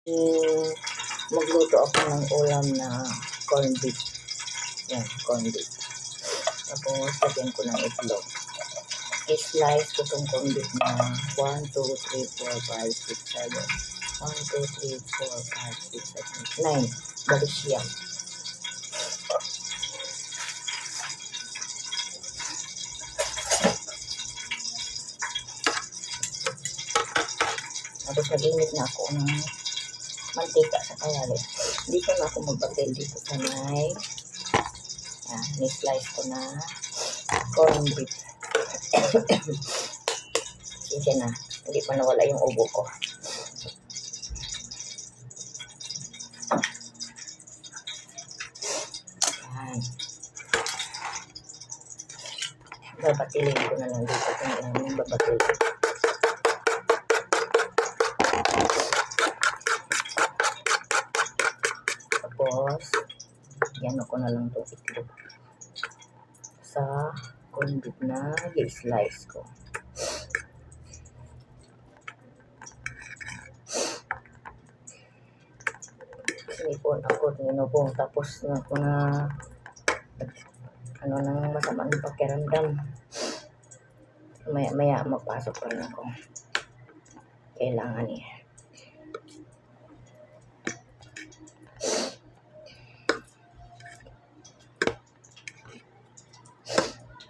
Magluto ako ng ulam na corned beef. Yan, corned beef. Tapos, lagyan ko ng itlog. I-slice ko itong corned beef na 1, 2, 3, 4, 5, 6, 7. 1, 2, 3, 4, 5, 6, 7, 9. Balis yan. Tapos, nag-init na ako ng mantika sa kawali. Dito na ako magbatil dito sa may ni-slice ko na corned beef. Sige na, hindi pa nawala yung ubo ko. Yan. Babatilin ko na lang dito kung ano babatilin. Tapos, yan ako na lang itong itlog sa corned beef na i-slice ko. Sinipon ako, tinubong, tapos na ako na nang masama ng pakiramdam. Maya magpasok pa rin ako. Kailangan eh.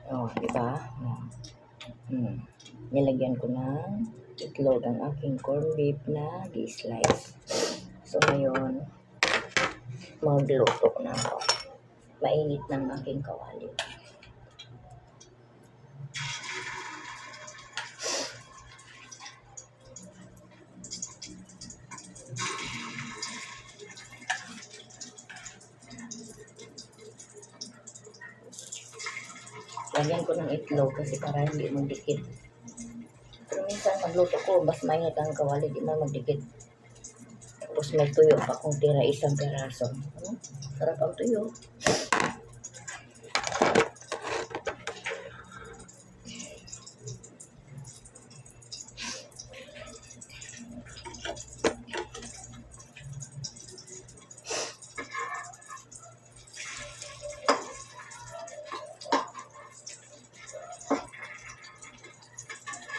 Oh, diba? Nilagyan ko ng itlog ang aking corned beef na di-slice. So, ngayon, magluto na ako. Mainit ng aking kawali. Lagyan ko ng itlog kasi para hindi magdikit. Pero minsan pagluto ko, mas mainit ang kawali, di man magdikit. Tapos may tuyo pa kung tira isang peraso. Sarap ang tuyo.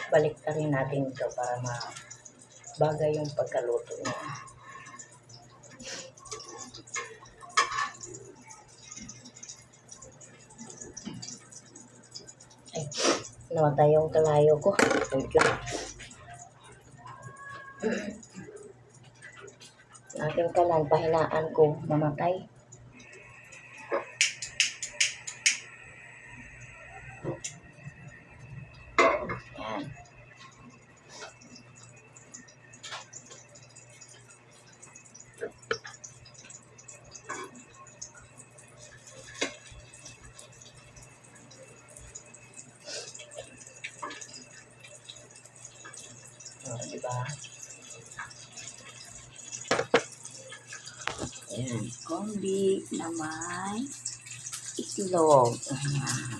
Balik ka rin natin ito para mabagay yung pagkaluto niya. Ay, namatay yung kalayo ko. Aking kalan, pahinaan ko, namatay. Yan. Diba? Ayan, corned beef na may itlog. Ayan.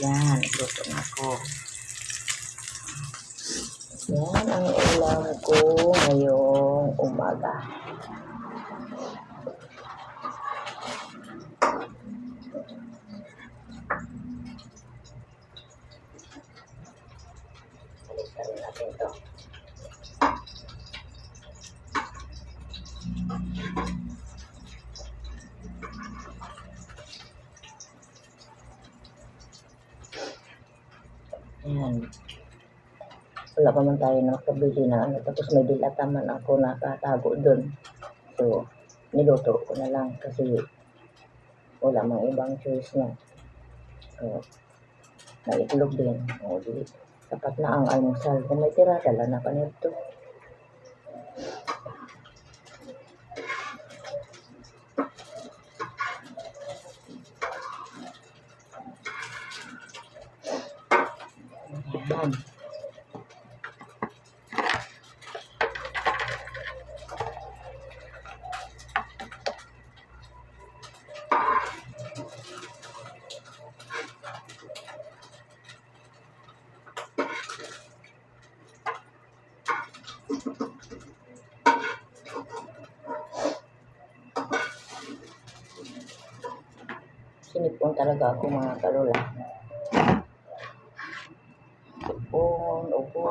Yan, luto na ako. Yan ang ulam ko ngayong umaga. Balikan natin ito. Ayan. Wala pa man tayo nakabili na ano. Tapos may dilataman ako nakatago dun. So, niluto ko na lang kasi wala mang ibang choice na. So, naitlog din. O, di, sapat na ang almusal. Kung may tira, dala na pa nito. Ayan. Sinipon talaga ako mga kalola. Sipon, upo.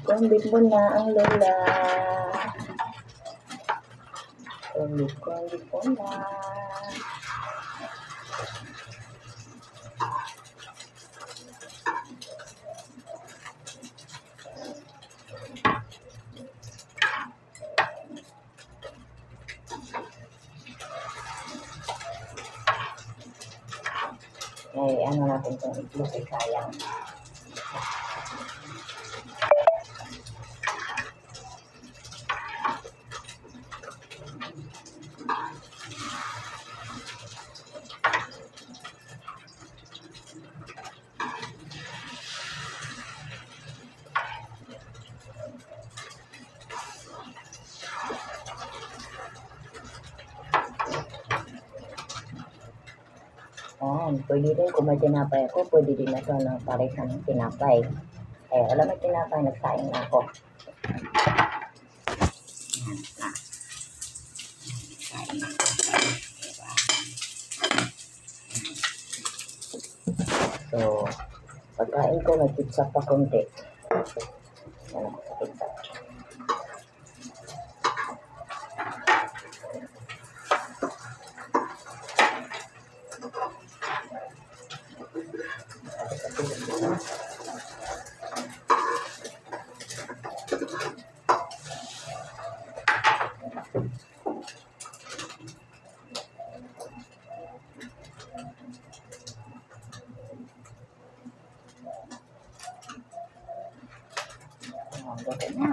Kombit mo na ang lola. Kombit mo na. Ay, ano natin itong itlog ay sayang. Pwede rin kung may tinapay ako, pwede din na ito ng parisan ng tinapay. Eh, wala may tinapay, nagsayang na ako. Kain na. Diba? So, pagkain ko, may pizza pa konti. Yan ako sa pizza. Luto na.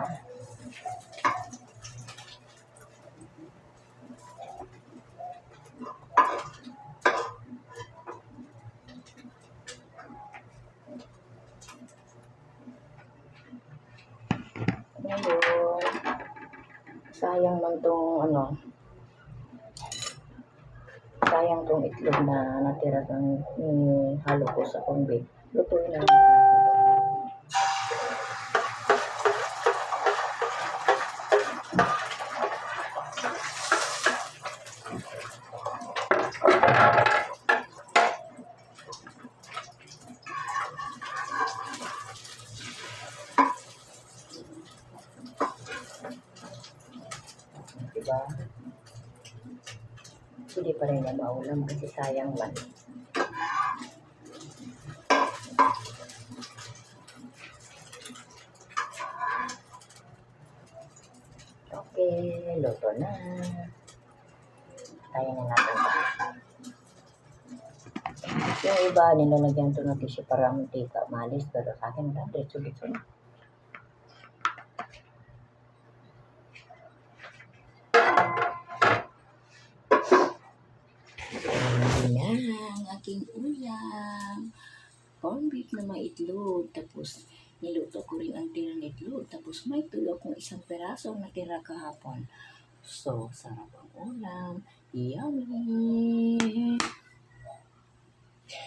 Ngayon, sayang man tong sayang tong itlog na natira ng halo ko sa kombit. Lutuin na lang. Diba? Hindi pa rin na maulam kasi sayang man. Okay, luto na. Kaya na natin ba? Yung iba, nilalagyan ito ng tissue para mantika malis. Pero sa akin, diretso-diretso na. Ayan na ang aking ulam. Corn beef na may itlog. Tapos, niluto ko rin ang tira ng itlog. Tapos, may tulo kong isang perasong natira kahapon. So, sarap ang ulam. Yummy!